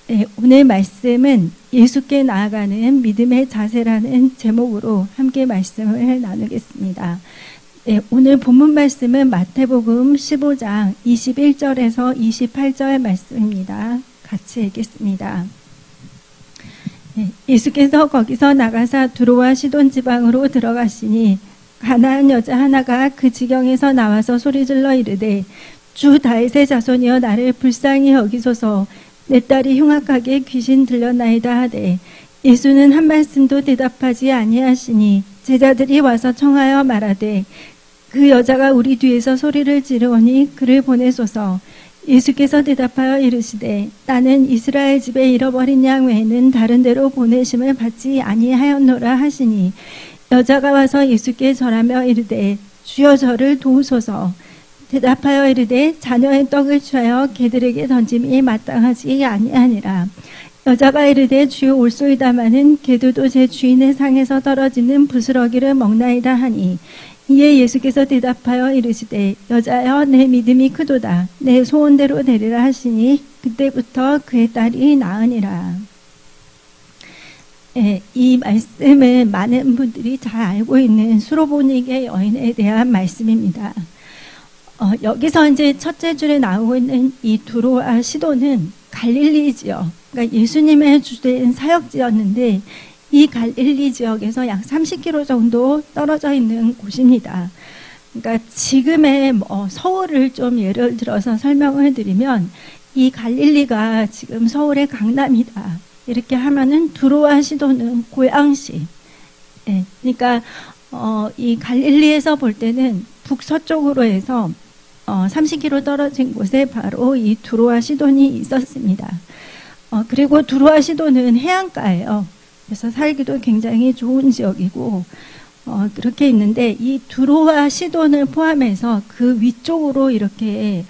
네, 오늘 말씀은 예수께 나아가는 믿음의 자세라는 제목으로 함께 말씀을 나누겠습니다. 네, 오늘 본문 말씀은 마태복음 15장 21절에서 28절 말씀입니다. 같이 읽겠습니다. 네, 예수께서 거기서 나가사 두로와 시돈 지방으로 들어가시니 가나안 여자 하나가 그 지경에서 나와서 소리질러 이르되 주 다윗의 자손이여 나를 불쌍히 여기소서 내 딸이 흉악하게 귀신 들렸나이다 하되 예수는 한 말씀도 대답하지 아니하시니 제자들이 와서 청하여 말하되 그 여자가 우리 뒤에서 소리를 지르오니 그를 보내소서. 예수께서 대답하여 이르시되 나는 이스라엘 집에 잃어버린 양 외에는 다른 데로 보내심을 받지 아니하였노라 하시니 여자가 와서 예수께 절하며 이르되 주여 저를 도우소서. 대답하여 이르되 자녀의 떡을 취하여 개들에게 던짐이 마땅하지 아니하니라. 여자가 이르되 주여 올소이다마는 개들도 제 주인의 상에서 떨어지는 부스러기를 먹나이다 하니 이에 예수께서 대답하여 이르시되 여자여 내 믿음이 크도다 내 소원대로 되리라 하시니 그때부터 그의 딸이 나으니라. 네, 이 말씀은 많은 분들이 잘 알고 있는 수로보니게 여인에 대한 말씀입니다. 여기서 이제 첫째 줄에 나오고 있는 이 두로와 시돈은 갈릴리 지역, 그러니까 예수님의 주된 사역지였는데 이 갈릴리 지역에서 약 30km 정도 떨어져 있는 곳입니다. 그러니까 지금의 서울을 좀 예를 들어서 설명을 드리면 이 갈릴리가 지금 서울의 강남이다. 이렇게 하면은 두로와 시돈은 고양시. 네, 그러니까 이 갈릴리에서 볼 때는 북서쪽으로 해서 30km 떨어진 곳에 바로 이 두로와 시돈이 있었습니다. 그리고 두로와 시돈은 해안가예요. 그래서 살기도 굉장히 좋은 지역이고 그렇게 있는데 이 두로와 시돈을 포함해서 그 위쪽으로 이렇게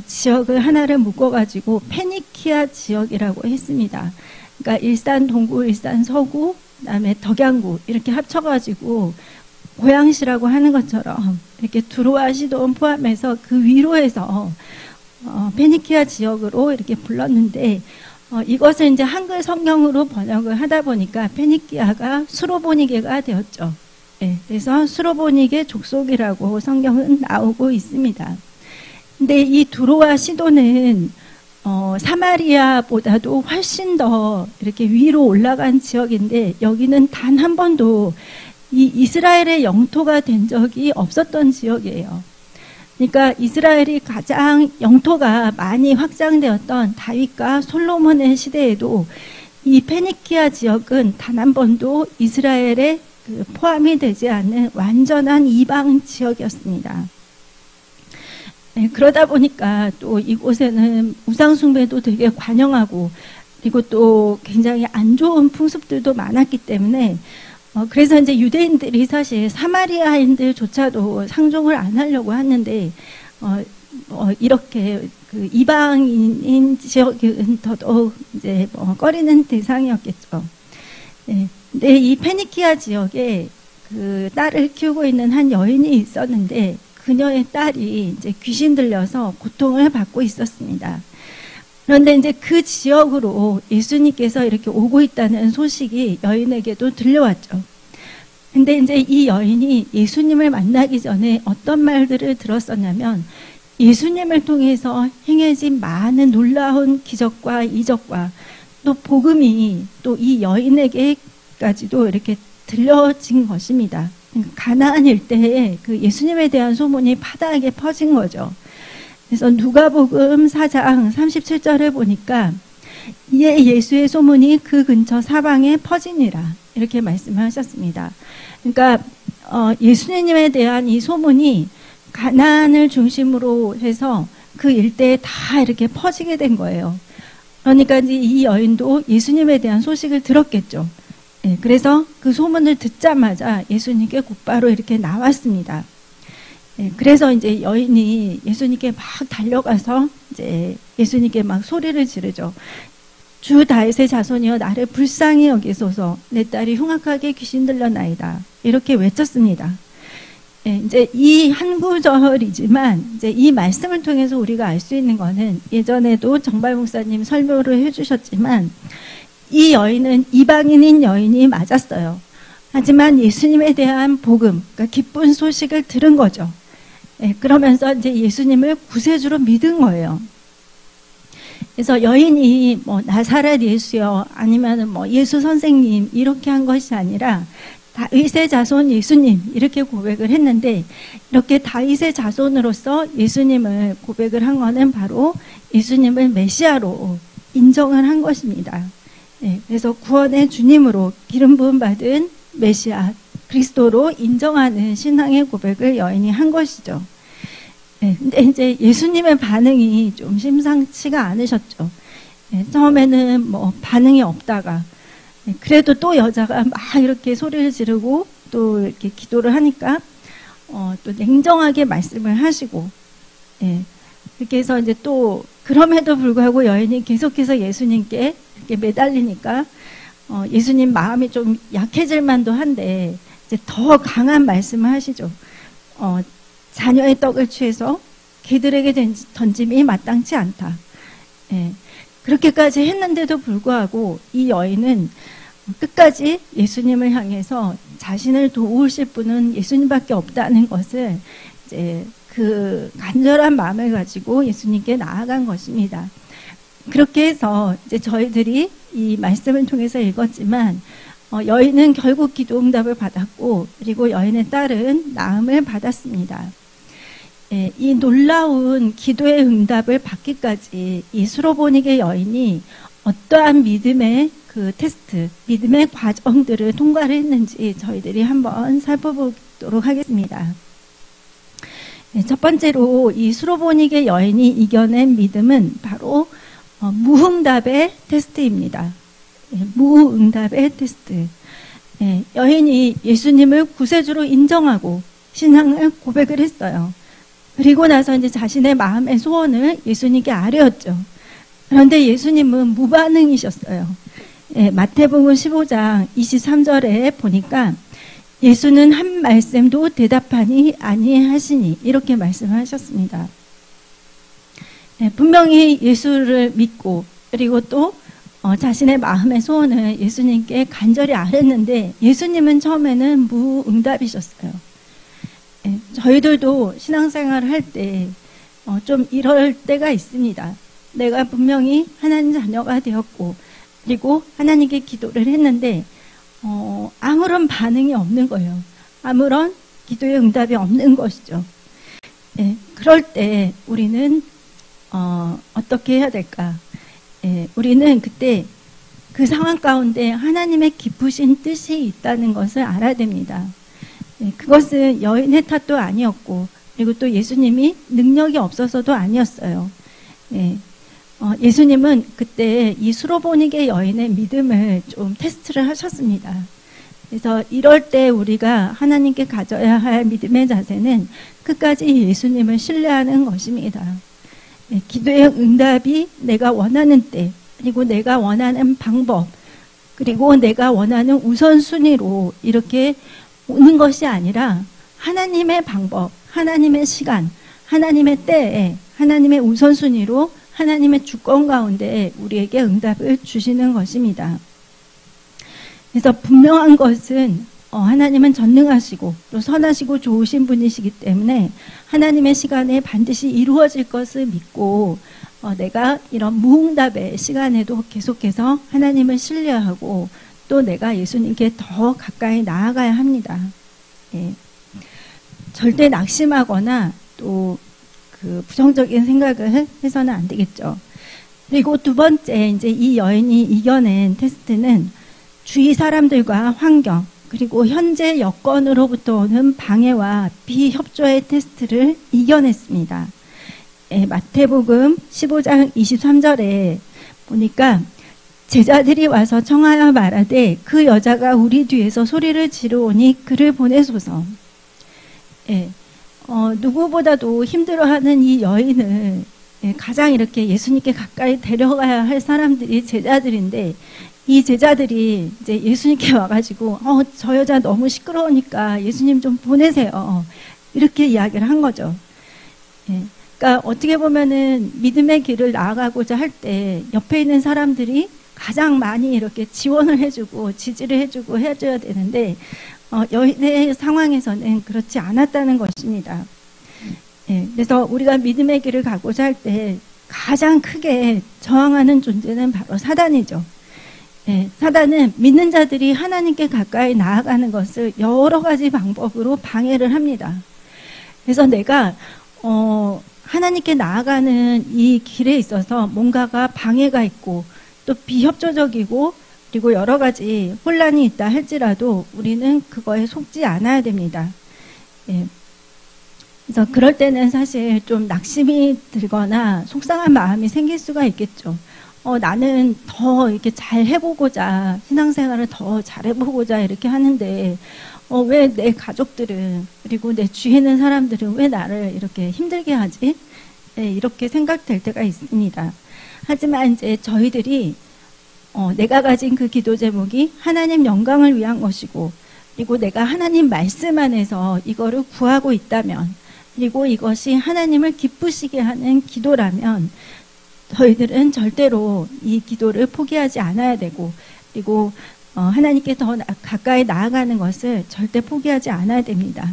지역을 하나를 묶어가지고 페니키아 지역이라고 했습니다. 그러니까 일산 동구, 일산 서구, 그다음에 덕양구 이렇게 합쳐가지고 고양시라고 하는 것처럼 이렇게 두로와 시돈 포함해서 그 위로 해서 페니키아 지역으로 이렇게 불렀는데 이것을 이제 한글 성경으로 번역을 하다 보니까 페니키아가 수로보니게가 되었죠. 네, 그래서 수로보니게 족속이라고 성경은 나오고 있습니다. 근데 이 두로와 시돈은 사마리아보다도 훨씬 더 이렇게 위로 올라간 지역인데 여기는 단 한 번도 이 이스라엘의 영토가 된 적이 없었던 지역이에요. 그러니까 이스라엘이 가장 영토가 많이 확장되었던 다윗과 솔로몬의 시대에도 이 페니키아 지역은 단 한 번도 이스라엘에 포함이 되지 않는 완전한 이방 지역이었습니다. 네, 그러다 보니까 또 이곳에는 우상숭배도 되게 관영하고 그리고 또 굉장히 안 좋은 풍습들도 많았기 때문에 그래서 이제 유대인들이 사실 사마리아인들조차도 상종을 안 하려고 하는데 이렇게 그 이방인 지역은 더더욱 이제 꺼리는 대상이었겠죠. 네. 근데 이 페니키아 지역에 그 딸을 키우고 있는 한 여인이 있었는데 그녀의 딸이 이제 귀신 들려서 고통을 받고 있었습니다. 그런데 이제 그 지역으로 예수님께서 이렇게 오고 있다는 소식이 여인에게도 들려왔죠. 근데 이제 이 여인이 예수님을 만나기 전에 어떤 말들을 들었었냐면 예수님을 통해서 행해진 많은 놀라운 기적과 이적과 또 복음이 또 이 여인에게까지도 이렇게 들려진 것입니다. 가나안 일대에 그 예수님에 대한 소문이 파다하게 퍼진 거죠. 그래서 누가복음 4장 37절을 보니까 이에 예수의 소문이 그 근처 사방에 퍼지니라 이렇게 말씀하셨습니다. 그러니까 예수님에 대한 이 소문이 가나안을 중심으로 해서 그 일대에 다 이렇게 퍼지게 된 거예요. 그러니까 이제 이 여인도 예수님에 대한 소식을 들었겠죠. 네, 그래서 그 소문을 듣자마자 예수님께 곧바로 이렇게 나왔습니다. 네, 그래서 이제 여인이 예수님께 막 달려가서 이제 예수님께 막 소리를 지르죠. 주 다윗의 자손이여 나를 불쌍히 여기소서 내 딸이 흉악하게 귀신 들렸나이다. 이렇게 외쳤습니다. 예, 이제 이 한 구절이지만 이제 이 말씀을 통해서 우리가 알 수 있는 거는 예전에도 정발 목사님 설교를 해주셨지만 이 여인은 이방인인 여인이 맞았어요. 하지만 예수님에 대한 복음, 그러니까 기쁜 소식을 들은 거죠. 예, 그러면서 이제 예수님을 구세주로 믿은 거예요. 그래서 여인이 뭐 나사렛 예수요, 아니면은 뭐 예수 선생님 이렇게 한 것이 아니라 다윗의 자손 예수님 이렇게 고백을 했는데, 이렇게 다윗의 자손으로서 예수님을 고백을 한 거는 바로 예수님을 메시아로 인정을 한 것입니다. 예, 그래서 구원의 주님으로 기름 부음 받은 메시아 그리스도로 인정하는 신앙의 고백을 여인이 한 것이죠. 예, 근데 이제 예수님의 반응이 좀 심상치가 않으셨죠. 예, 처음에는 뭐 반응이 없다가, 예, 그래도 또 여자가 막 이렇게 소리를 지르고 또 이렇게 기도를 하니까 또 냉정하게 말씀을 하시고, 예, 그렇게 해서 이제 또 그럼에도 불구하고 여인이 계속해서 예수님께 이렇게 매달리니까 예수님 마음이 좀 약해질 만도 한데 이제 더 강한 말씀을 하시죠. 자녀의 떡을 취해서 개들에게 던짐이 마땅치 않다. 예, 그렇게까지 했는데도 불구하고 이 여인은 끝까지 예수님을 향해서 자신을 도우실 분은 예수님밖에 없다는 것을 이제 그 간절한 마음을 가지고 예수님께 나아간 것입니다. 그렇게 해서 이제 저희들이 이 말씀을 통해서 읽었지만 여인은 결국 기도 응답을 받았고, 그리고 여인의 딸은 나음을 받았습니다. 예, 이 놀라운 기도의 응답을 받기까지 이 수로보니게 여인이 어떠한 믿음의 그 테스트, 믿음의 과정들을 통과를 했는지 저희들이 한번 살펴보도록 하겠습니다. 예, 첫 번째로 이 수로보니게 여인이 이겨낸 믿음은 바로 무응답의 테스트입니다. 예, 무응답의 테스트. 예, 여인이 예수님을 구세주로 인정하고 신앙을 고백을 했어요. 그리고 나서 이제 자신의 마음의 소원을 예수님께 아뢰었죠. 그런데 예수님은 무반응이셨어요. 예, 마태복음 15장 23절에 보니까 예수는 한 말씀도 대답하니 아니하시니 이렇게 말씀하셨습니다. 예, 분명히 예수를 믿고 그리고 또 자신의 마음의 소원을 예수님께 간절히 아뢰는데 예수님은 처음에는 무응답이셨어요. 예, 저희들도 신앙생활을 할 때 좀 이럴 때가 있습니다. 내가 분명히 하나님 자녀가 되었고 그리고 하나님께 기도를 했는데 아무런 반응이 없는 거예요. 아무런 기도의 응답이 없는 것이죠. 예, 그럴 때 우리는 어떻게 해야 될까? 예, 우리는 그때 그 상황 가운데 하나님의 깊으신 뜻이 있다는 것을 알아야 됩니다. 예, 그것은 여인의 탓도 아니었고 그리고 또 예수님이 능력이 없어서도 아니었어요. 예, 예수님은 그때 이 수로보니게 여인의 믿음을 좀 테스트를 하셨습니다. 그래서 이럴 때 우리가 하나님께 가져야 할 믿음의 자세는 끝까지 예수님을 신뢰하는 것입니다. 예, 기도의 응답이 내가 원하는 때 그리고 내가 원하는 방법 그리고 내가 원하는 우선순위로 이렇게 오는 것이 아니라 하나님의 방법, 하나님의 시간, 하나님의 때에 하나님의 우선순위로 하나님의 주권 가운데 우리에게 응답을 주시는 것입니다. 그래서 분명한 것은 하나님은 전능하시고 또 선하시고 좋으신 분이시기 때문에 하나님의 시간에 반드시 이루어질 것을 믿고 내가 이런 무응답의 시간에도 계속해서 하나님을 신뢰하고 또 내가 예수님께 더 가까이 나아가야 합니다. 예. 절대 낙심하거나 또 그 부정적인 생각을 해서는 안 되겠죠. 그리고 두 번째, 이제 이 여인이 이겨낸 테스트는 주위 사람들과 환경, 그리고 현재 여건으로부터 오는 방해와 비협조의 테스트를 이겨냈습니다. 예, 마태복음 15장 23절에 보니까 제자들이 와서 청하여 말하되 그 여자가 우리 뒤에서 소리를 지르오니 그를 보내소서. 예, 누구보다도 힘들어하는 이 여인을 가장 이렇게 예수님께 가까이 데려가야 할 사람들이 제자들인데 이 제자들이 이제 예수님께 와가지고 저 여자 너무 시끄러우니까 예수님 좀 보내세요. 이렇게 이야기를 한 거죠. 예. 그러니까 어떻게 보면은 믿음의 길을 나아가고자 할 때 옆에 있는 사람들이 가장 많이 이렇게 지원을 해주고 지지를 해주고 해줘야 되는데 여인의 상황에서는 그렇지 않았다는 것입니다. 예. 그래서 우리가 믿음의 길을 가고자 할 때 가장 크게 저항하는 존재는 바로 사단이죠. 예, 사단은 믿는 자들이 하나님께 가까이 나아가는 것을 여러 가지 방법으로 방해를 합니다. 그래서 내가 하나님께 나아가는 이 길에 있어서 뭔가가 방해가 있고 또 비협조적이고 그리고 여러 가지 혼란이 있다 할지라도 우리는 그거에 속지 않아야 됩니다. 예. 그래서 그럴 때는 사실 좀 낙심이 들거나 속상한 마음이 생길 수가 있겠죠. 나는 더 이렇게 잘 해보고자, 신앙생활을 더 잘 해보고자 이렇게 하는데, 왜 내 가족들은, 그리고 내 주위에 있는 사람들은 왜 나를 이렇게 힘들게 하지? 네, 이렇게 생각될 때가 있습니다. 하지만 이제 저희들이, 내가 가진 그 기도 제목이 하나님 영광을 위한 것이고, 그리고 내가 하나님 말씀 안에서 이거를 구하고 있다면, 그리고 이것이 하나님을 기쁘시게 하는 기도라면, 저희들은 절대로 이 기도를 포기하지 않아야 되고 그리고 하나님께 더 가까이 나아가는 것을 절대 포기하지 않아야 됩니다.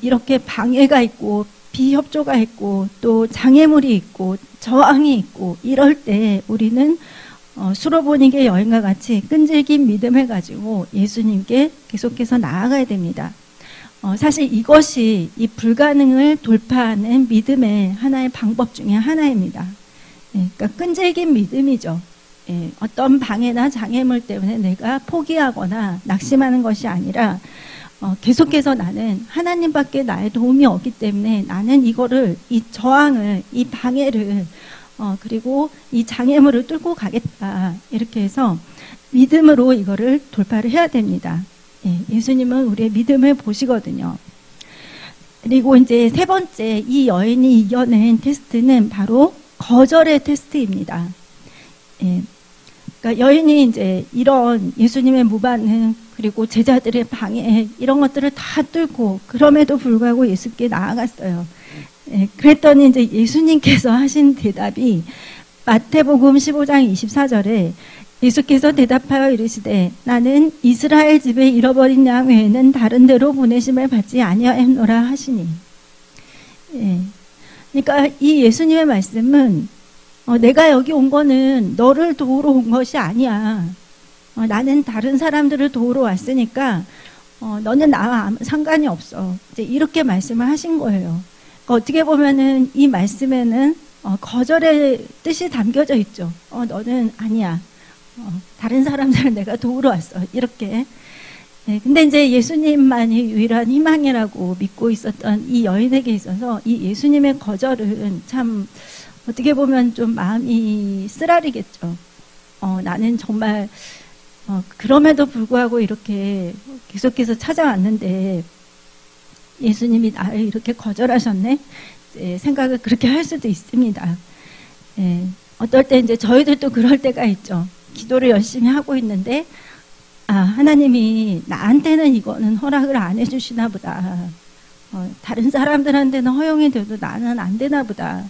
이렇게 방해가 있고 비협조가 있고 또 장애물이 있고 저항이 있고 이럴 때 우리는 수로보니게 여인과 같이 끈질긴 믿음을 가지고 예수님께 계속해서 나아가야 됩니다. 사실 이것이 이 불가능을 돌파하는 믿음의 하나의 방법 중에 하나입니다. 그러니까 끈질긴 믿음이죠. 어떤 방해나 장애물 때문에 내가 포기하거나 낙심하는 것이 아니라 계속해서 나는 하나님밖에 나의 도움이 없기 때문에 나는 이거를 이 저항을 이 방해를 그리고 이 장애물을 뚫고 가겠다 이렇게 해서 믿음으로 이거를 돌파를 해야 됩니다. 예수님은 우리의 믿음을 보시거든요. 그리고 이제 세 번째 이 여인이 이겨낸 테스트는 바로 거절의 테스트입니다. 그러니까 여인이 이제 이런 예수님의 무반응 그리고 제자들의 방해 이런 것들을 다 뚫고 그럼에도 불구하고 예수께 나아갔어요. 그랬더니 이제 예수님께서 하신 대답이 마태복음 15장 24절에 예수께서 대답하여 이르시되 나는 이스라엘 집에 잃어버린 양 외에는 다른 데로 보내심을 받지 아니하였노라 하시니. 그러니까 이 예수님의 말씀은 내가 여기 온 거는 너를 도우러 온 것이 아니야. 나는 다른 사람들을 도우러 왔으니까 너는 나와 아무 상관이 없어. 이제 이렇게 말씀을 하신 거예요. 그러니까 어떻게 보면은 이 말씀에는 거절의 뜻이 담겨져 있죠. 너는 아니야. 다른 사람들을 내가 도우러 왔어. 이렇게. 근데 이제 예수님만이 유일한 희망이라고 믿고 있었던 이 여인에게 있어서 이 예수님의 거절은 참 어떻게 보면 좀 마음이 쓰라리겠죠. 나는 정말 그럼에도 불구하고 이렇게 계속해서 찾아왔는데 예수님이 나를 이렇게 거절하셨네? 생각을 그렇게 할 수도 있습니다. 어떨 때 이제 저희들도 그럴 때가 있죠. 기도를 열심히 하고 있는데 하나님이 나한테는 이거는 허락을 안 해주시나 보다. 다른 사람들한테는 허용이 돼도 나는 안 되나 보다.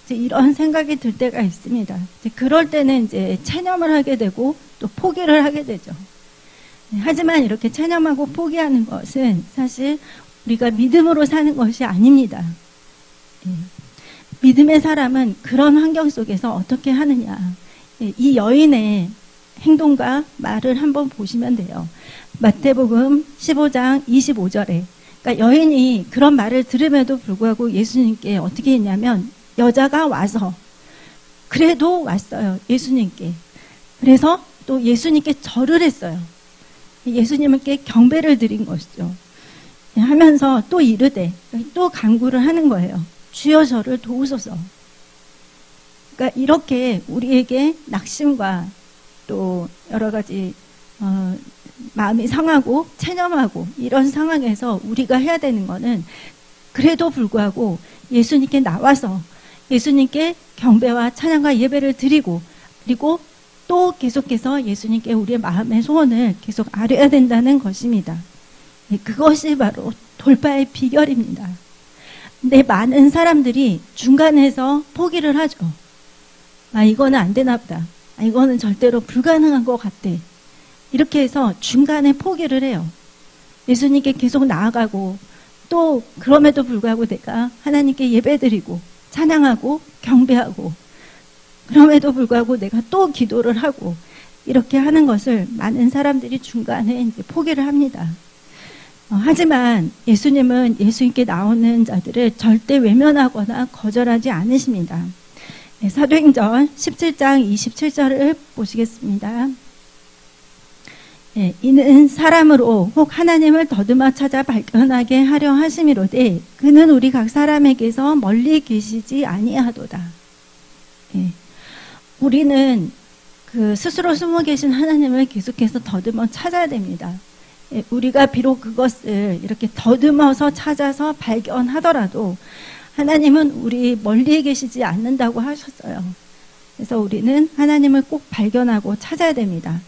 이제 이런 생각이 들 때가 있습니다. 이제 그럴 때는 이제 체념을 하게 되고 또 포기를 하게 되죠. 하지만 이렇게 체념하고 포기하는 것은 사실 우리가 믿음으로 사는 것이 아닙니다. 믿음의 사람은 그런 환경 속에서 어떻게 하느냐. 이 여인의 행동과 말을 한번 보시면 돼요. 마태복음 15장 25절에 그러니까 여인이 그런 말을 들음에도 불구하고 예수님께 어떻게 했냐면 여자가 와서 그래도 왔어요. 예수님께. 그래서 또 예수님께 절을 했어요. 예수님께 경배를 드린 것이죠. 하면서 또 이르되 또 간구를 하는 거예요. 주여 저를 도우소서. 그러니까 이렇게 우리에게 낙심과 또 여러 가지 마음이 상하고 체념하고 이런 상황에서 우리가 해야 되는 거는 그래도 불구하고 예수님께 나와서 예수님께 경배와 찬양과 예배를 드리고 그리고 또 계속해서 예수님께 우리의 마음의 소원을 계속 아뢰야 된다는 것입니다. 그것이 바로 돌파의 비결입니다. 근데 많은 사람들이 중간에서 포기를 하죠. 아, 이거는 안 되나 보다. 아, 이거는 절대로 불가능한 것 같대. 이렇게 해서 중간에 포기를 해요. 예수님께 계속 나아가고, 또 그럼에도 불구하고 내가 하나님께 예배드리고 찬양하고 경배하고, 그럼에도 불구하고 내가 또 기도를 하고, 이렇게 하는 것을 많은 사람들이 중간에 이제 포기를 합니다. 하지만 예수님은 예수님께 나오는 자들을 절대 외면하거나 거절하지 않으십니다. 사도행전 17장 27절을 보시겠습니다. 이는 사람으로 혹 하나님을 더듬어 찾아 발견하게 하려 하심이로되 그는 우리 각 사람에게서 멀리 계시지 아니하도다. 우리는 그 스스로 숨어 계신 하나님을 계속해서 더듬어 찾아야 됩니다. 우리가 비록 그것을 이렇게 더듬어서 찾아서 발견하더라도 하나님은 우리 멀리 계시지 않는다고 하셨어요. 그래서 우리는 하나님을 꼭 발견하고 찾아야 됩니다.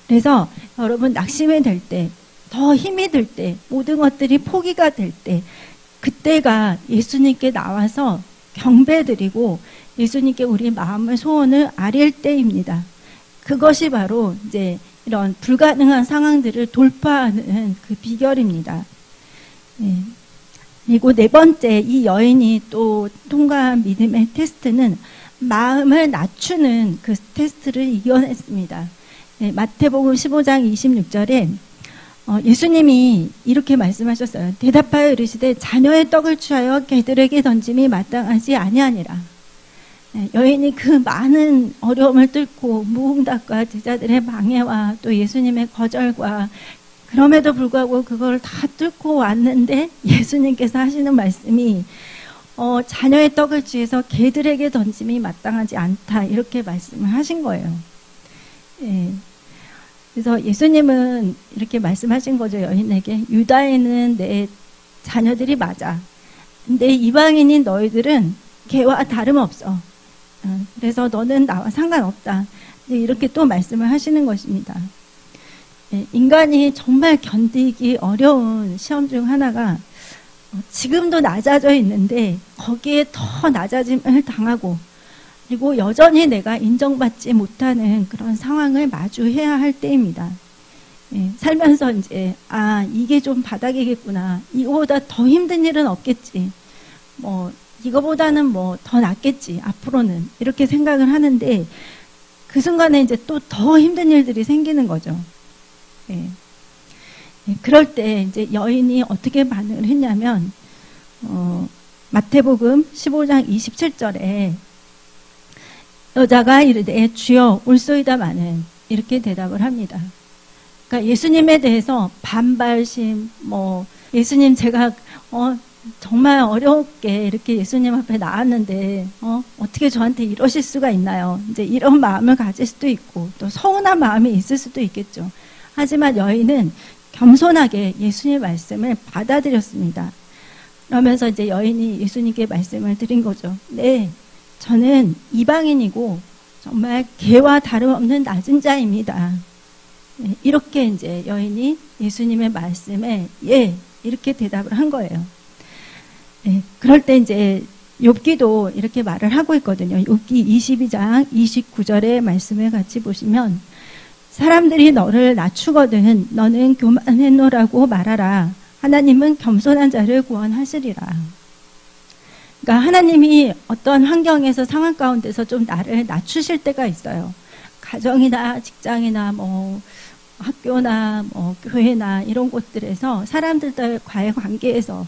그래서 여러분 낙심이 될 때, 더 힘이 들 때, 모든 것들이 포기가 될 때, 그때가 예수님께 나와서 경배드리고 예수님께 우리 마음의 소원을 아릴 때입니다. 그것이 바로 이제 이런 불가능한 상황들을 돌파하는 그 비결입니다. 그리고 네 번째, 이 여인이 또 통과한 믿음의 테스트는 마음을 낮추는 그 테스트를 이겨냈습니다. 마태복음 15장 26절에 예수님이 이렇게 말씀하셨어요. 대답하여 이르시되 자녀의 떡을 취하여 개들에게 던짐이 마땅하지 아니하니라. 여인이 그 많은 어려움을 뚫고 무응답과 제자들의 방해와 또 예수님의 거절과, 그럼에도 불구하고 그걸 다 뚫고 왔는데 예수님께서 하시는 말씀이 자녀의 떡을 취해서 개들에게 던짐이 마땅하지 않다, 이렇게 말씀을 하신 거예요. 그래서 예수님은 이렇게 말씀하신 거죠. 여인에게 유다인은 내 자녀들이 맞아. 근데 이방인인 너희들은 개와 다름없어. 그래서 너는 나와 상관없다. 이렇게 또 말씀을 하시는 것입니다. 인간이 정말 견디기 어려운 시험 중 하나가 지금도 낮아져 있는데 거기에 더 낮아짐을 당하고, 그리고 여전히 내가 인정받지 못하는 그런 상황을 마주해야 할 때입니다. 살면서 이제 이게 좀 바닥이겠구나. 이거보다 더 힘든 일은 없겠지. 이거보다는 더 낫겠지, 앞으로는. 이렇게 생각을 하는데, 그 순간에 이제 또 더 힘든 일들이 생기는 거죠. 그럴 때 이제 여인이 어떻게 반응을 했냐면, 마태복음 15장 27절에 여자가 이르되 주여 올소이다마는, 이렇게 대답을 합니다. 그러니까 예수님에 대해서 반발심, 예수님 제가 정말 어렵게 이렇게 예수님 앞에 나왔는데 어떻게 저한테 이러실 수가 있나요? 이제 이런 마음을 가질 수도 있고 또 서운한 마음이 있을 수도 있겠죠. 하지만 여인은 겸손하게 예수님의 말씀을 받아들였습니다. 그러면서 이제 여인이 예수님께 말씀을 드린 거죠. 네, 저는 이방인이고 정말 개와 다름없는 낮은 자입니다. 이렇게 이제 여인이 예수님의 말씀에 이렇게 대답을 한 거예요. 그럴 때 이제 욥기도 이렇게 말을 하고 있거든요. 욥기 22장 29절의 말씀을 같이 보시면, 사람들이 너를 낮추거든 너는 교만했노라고 말하라. 하나님은 겸손한 자를 구원하시리라. 그러니까 하나님이 어떤 환경에서, 상황 가운데서 좀 나를 낮추실 때가 있어요. 가정이나 직장이나 학교나 교회나 이런 곳들에서 사람들과의 관계에서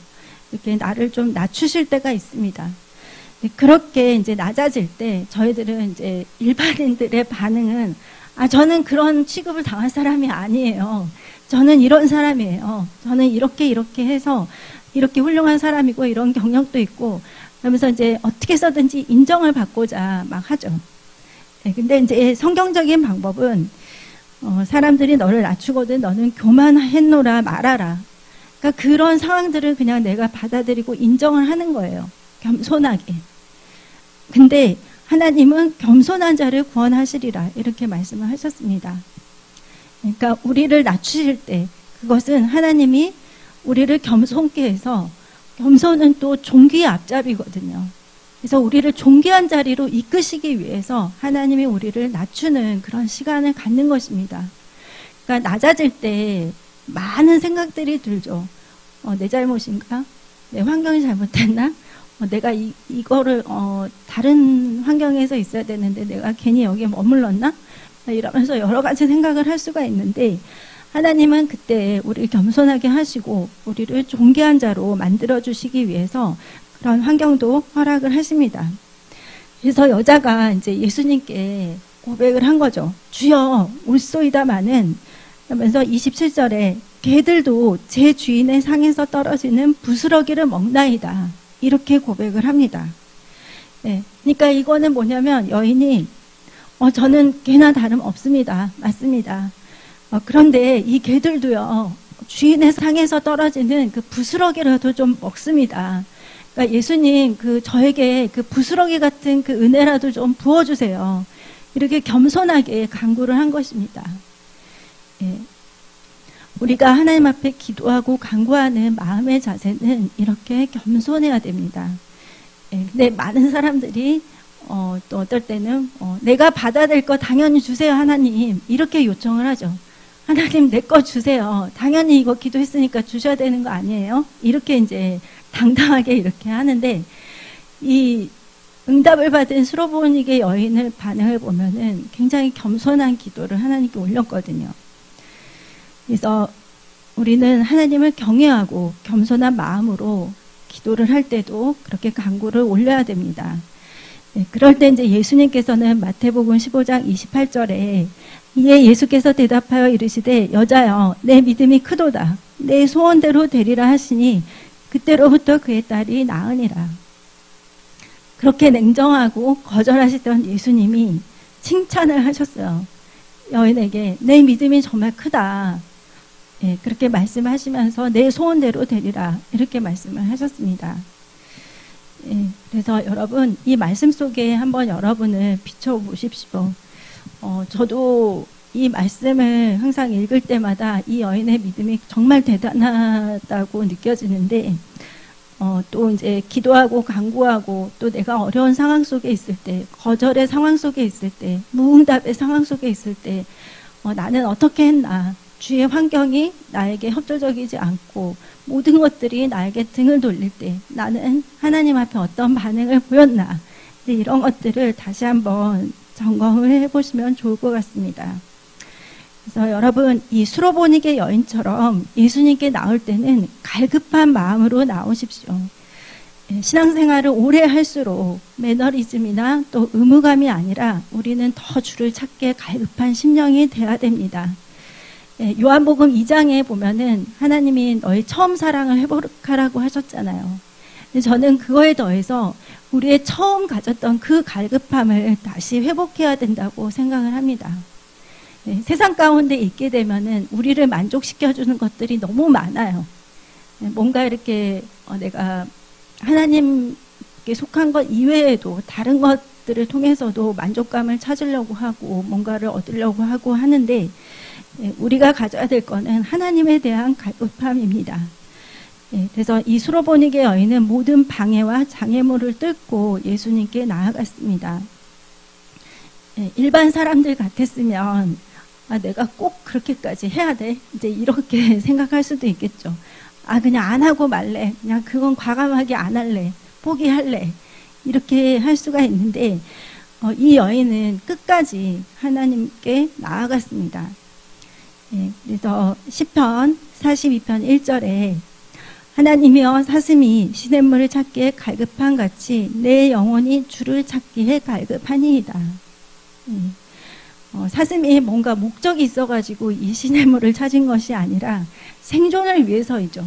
이렇게 나를 좀 낮추실 때가 있습니다. 그렇게 이제 낮아질 때 저희들은 이제 일반인들의 반응은 저는 그런 취급을 당할 사람이 아니에요. 저는 이런 사람이에요. 저는 이렇게 해서 이렇게 훌륭한 사람이고 이런 경력도 있고, 그러면서 이제 어떻게 해서든지 인정을 받고자 막 하죠. 근데 이제 성경적인 방법은 사람들이 너를 낮추거든 너는 교만했노라 말하라. 그러니까 그런 상황들을 그냥 내가 받아들이고 인정을 하는 거예요. 겸손하게. 근데 하나님은 겸손한 자를 구원하시리라 이렇게 말씀을 하셨습니다. 그러니까 우리를 낮추실 때 그것은 하나님이 우리를 겸손케 해서, 겸손은 또 존귀의 앞잡이거든요. 그래서 우리를 존귀한 자리로 이끄시기 위해서 하나님이 우리를 낮추는 그런 시간을 갖는 것입니다. 그러니까 낮아질 때 많은 생각들이 들죠. 내 잘못인가? 내 환경이 잘못됐나? 내가 이거를 다른 환경에서 있어야 되는데 내가 괜히 여기에 머물렀나? 이러면서 여러 가지 생각을 할 수가 있는데, 하나님은 그때 우리를 겸손하게 하시고 우리를 존귀한 자로 만들어 주시기 위해서 그런 환경도 허락을 하십니다. 그래서 여자가 이제 예수님께 고백을 한 거죠. 주여 올소이다마는, 그러면서 27절에 개들도 제 주인의 상에서 떨어지는 부스러기를 먹나이다 이렇게 고백을 합니다. 네, 그러니까 이거는 뭐냐면 여인이 저는 개나 다름 없습니다. 맞습니다. 그런데 이 개들도요 주인의 상에서 떨어지는 그 부스러기라도 좀 먹습니다. 그러니까 예수님 저에게 그 부스러기 같은 그 은혜라도 좀 부어주세요. 이렇게 겸손하게 간구를 한 것입니다. 예. 우리가 하나님 앞에 기도하고 간구하는 마음의 자세는 이렇게 겸손해야 됩니다. 예. 근데 많은 사람들이 또 어떨 때는 내가 받아야 될 거 당연히 주세요 하나님 이렇게 요청을 하죠. 하나님 내 거 주세요. 당연히 이거 기도했으니까 주셔야 되는 거 아니에요? 이렇게 이제 당당하게 이렇게 하는데, 이 응답을 받은 수로보니게 여인의 반응을 보면은 굉장히 겸손한 기도를 하나님께 올렸거든요. 그래서 우리는 하나님을 경외하고 겸손한 마음으로 기도를 할 때도 그렇게 간구를 올려야 됩니다. 네, 그럴 때 이제 예수님께서는 마태복음 15장 28절에 이에 예수께서 대답하여 이르시되 여자여 내 믿음이 크도다 내 소원대로 되리라 하시니 그때로부터 그의 딸이 나으니라. 그렇게 냉정하고 거절하시던 예수님이 칭찬을 하셨어요. 여인에게 내 믿음이 정말 크다. 예, 그렇게 말씀하시면서 내 소원대로 되리라 이렇게 말씀을 하셨습니다. 예, 그래서 여러분 이 말씀 속에 한번 여러분을 비춰보십시오. 저도 이 말씀을 항상 읽을 때마다 이 여인의 믿음이 정말 대단하다고 느껴지는데, 또 이제 기도하고 간구하고 또 내가 어려운 상황 속에 있을 때, 거절의 상황 속에 있을 때, 무응답의 상황 속에 있을 때, 나는 어떻게 했나? 주의 환경이 나에게 협조적이지 않고 모든 것들이 나에게 등을 돌릴 때 나는 하나님 앞에 어떤 반응을 보였나? 이런 것들을 다시 한번 점검을 해보시면 좋을 것 같습니다. 그래서 여러분 이 수로보니게 여인처럼 예수님께 나올 때는 갈급한 마음으로 나오십시오. 신앙생활을 오래 할수록 매너리즘이나 또 의무감이 아니라 우리는 더 주를 찾게 갈급한 심령이 돼야 됩니다. 요한복음 2장에 보면은 하나님이 너의 처음 사랑을 회복하라고 하셨잖아요. 저는 그거에 더해서 우리의 처음 가졌던 그 갈급함을 다시 회복해야 된다고 생각을 합니다. 세상 가운데 있게 되면은 우리를 만족시켜주는 것들이 너무 많아요. 뭔가 이렇게 내가 하나님께 속한 것 이외에도 다른 것들을 통해서도 만족감을 찾으려고 하고 뭔가를 얻으려고 하고 하는데, 우리가 가져야 될 거는 하나님에 대한 갈급함입니다. 그래서 이 수로보니게 여인은 모든 방해와 장애물을 뚫고 예수님께 나아갔습니다. 일반 사람들 같았으면 내가 꼭 그렇게까지 해야 돼? 이제 이렇게 생각할 수도 있겠죠. 그냥 안 하고 말래. 그냥 그건 과감하게 안 할래. 포기할래. 이렇게 할 수가 있는데, 이 여인은 끝까지 하나님께 나아갔습니다. 그래서 시편 42편 1절에 하나님이여 사슴이 시냇물을 찾기에 갈급한 같이 내 영혼이 주를 찾기에 갈급하니이다. 사슴이 뭔가 목적이 있어가지고 이 시냇물을 찾은 것이 아니라 생존을 위해서이죠.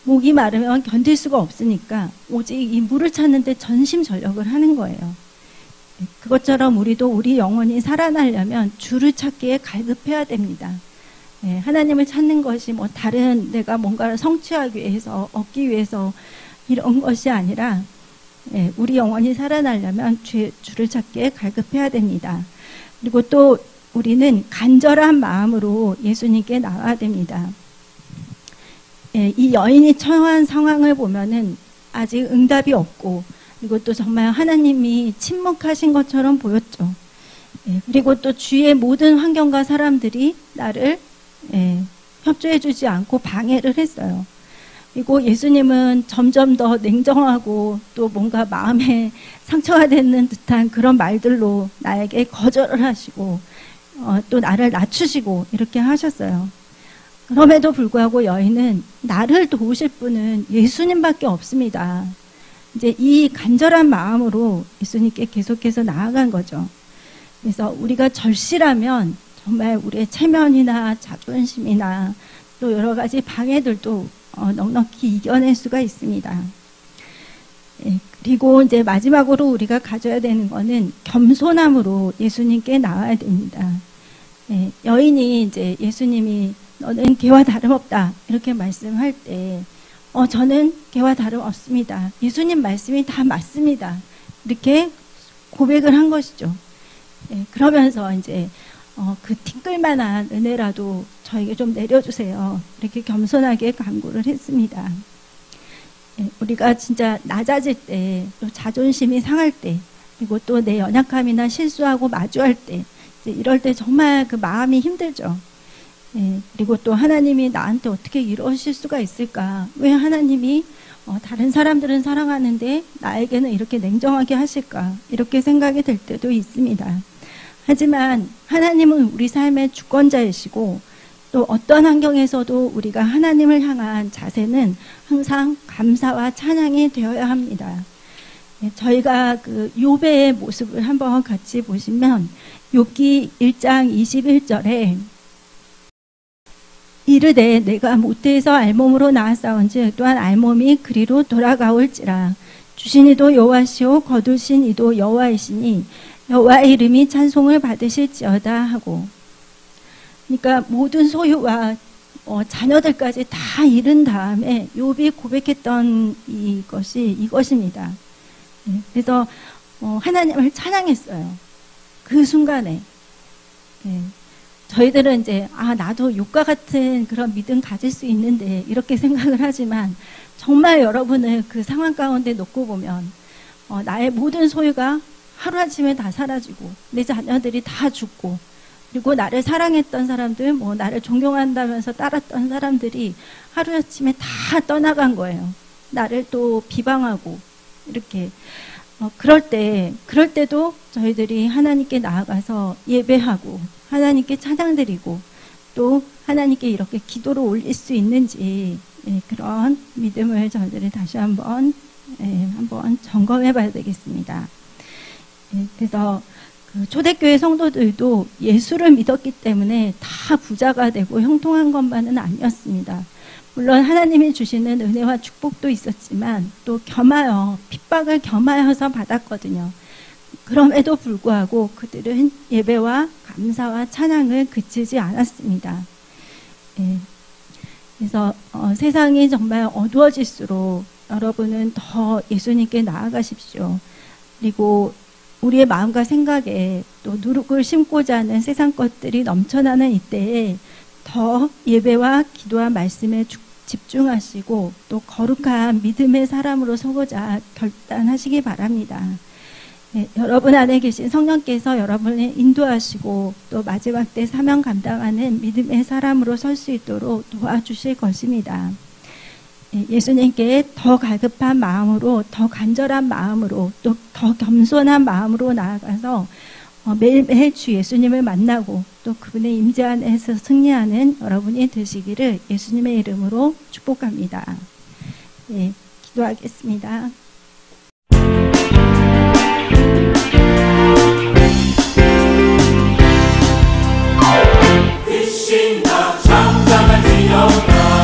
목이 마르면 견딜 수가 없으니까 오직 이 물을 찾는데 전심전력을 하는 거예요. 그것처럼 우리도 우리 영혼이 살아나려면 주를 찾기에 갈급해야 됩니다. 하나님을 찾는 것이 뭐 다른 내가 뭔가를 성취하기 위해서 얻기 위해서 이런 것이 아니라 예, 우리 영혼이 살아나려면 주를 찾기에 갈급해야 됩니다. 그리고 또 우리는 간절한 마음으로 예수님께 나와야 됩니다. 예, 이 여인이 처한 상황을 보면은 아직 응답이 없고, 그리고 또 정말 하나님이 침묵하신 것처럼 보였죠. 예, 그리고 또 주위의 모든 환경과 사람들이 나를 협조해주지 않고 방해를 했어요. 그리고 예수님은 점점 더 냉정하고 또 뭔가 마음에 상처가 되는 듯한 그런 말들로 나에게 거절을 하시고 또 나를 낮추시고 이렇게 하셨어요. 그럼에도 불구하고 여인은 나를 도우실 분은 예수님밖에 없습니다. 이제 이 간절한 마음으로 예수님께 계속해서 나아간 거죠. 그래서 우리가 절실하면 정말 우리의 체면이나 자존심이나 또 여러 가지 방해들도 넉넉히 이겨낼 수가 있습니다. 예, 그리고 이제 마지막으로 우리가 가져야 되는 거는 겸손함으로 예수님께 나와야 됩니다. 예, 여인이 이제 예수님이 너는 개와 다름없다 이렇게 말씀할 때 저는 개와 다름없습니다. 예수님 말씀이 다 맞습니다. 이렇게 고백을 한 것이죠. 예, 그러면서 이제 그 티끌만한 은혜라도 저에게 좀 내려주세요. 이렇게 겸손하게 간구를 했습니다. 예, 우리가 진짜 낮아질 때, 또 자존심이 상할 때, 그리고 또 내 연약함이나 실수하고 마주할 때, 이제 이럴 때 정말 그 마음이 힘들죠. 예, 그리고 또 하나님이 나한테 어떻게 이러실 수가 있을까? 왜 하나님이 다른 사람들은 사랑하는데 나에게는 이렇게 냉정하게 하실까? 이렇게 생각이 될 때도 있습니다. 하지만 하나님은 우리 삶의 주권자이시고 또 어떤 환경에서도 우리가 하나님을 향한 자세는 항상 감사와 찬양이 되어야 합니다. 예, 저희가 그 욥의 모습을 한번 같이 보시면 욥기 1장 21절에 이르되 내가 모태에서 알몸으로 나았사온즉 또한 알몸이 그리로 돌아가올지라 주신 이도 여호와시오 거두신 이도 여호와이시니 여호와의 이름이 찬송을 받으실지어다 하고, 그러니까 모든 소유와 자녀들까지 다 잃은 다음에 욥이 고백했던 이것입니다. 그래서 하나님을 찬양했어요. 그 순간에. 저희들은 이제 나도 욥과 같은 그런 믿음 가질 수 있는데 이렇게 생각을 하지만 정말 여러분을 그 상황 가운데 놓고 보면 나의 모든 소유가 하루아침에 다 사라지고 내 자녀들이 다 죽고 그리고 나를 사랑했던 사람들, 나를 존경한다면서 따랐던 사람들이 하루아침에 다 떠나간 거예요. 나를 또 비방하고 이렇게 그럴 때도 저희들이 하나님께 나아가서 예배하고 하나님께 찬양드리고 또 하나님께 이렇게 기도를 올릴 수 있는지 그런 믿음을 저희들이 다시 한번 점검해 봐야 되겠습니다. 그래서 그 초대교회 성도들도 예수를 믿었기 때문에 다 부자가 되고 형통한 것만은 아니었습니다. 물론 하나님이 주시는 은혜와 축복도 있었지만 또 핍박을 겸하여서 받았거든요. 그럼에도 불구하고 그들은 예배와 감사와 찬양을 그치지 않았습니다. 그래서 세상이 정말 어두워질수록 여러분은 더 예수님께 나아가십시오. 그리고 우리의 마음과 생각에 또 누룩을 심고자 하는 세상 것들이 넘쳐나는 이때에 더 예배와 기도와 말씀에 집중하시고 또 거룩한 믿음의 사람으로 서고자 결단하시기 바랍니다. 여러분 안에 계신 성령께서 여러분을 인도하시고 또 마지막 때 사명 감당하는 믿음의 사람으로 설 수 있도록 도와주실 것입니다. 예수님께 더 갈급한 마음으로, 더 간절한 마음으로, 또 더 겸손한 마음으로 나아가서 매일매일 주 예수님을 만나고 또 그분의 임재 안에서 승리하는 여러분이 되시기를 예수님의 이름으로 축복합니다. 기도하겠습니다. 귀신 나 잠잠한 지역다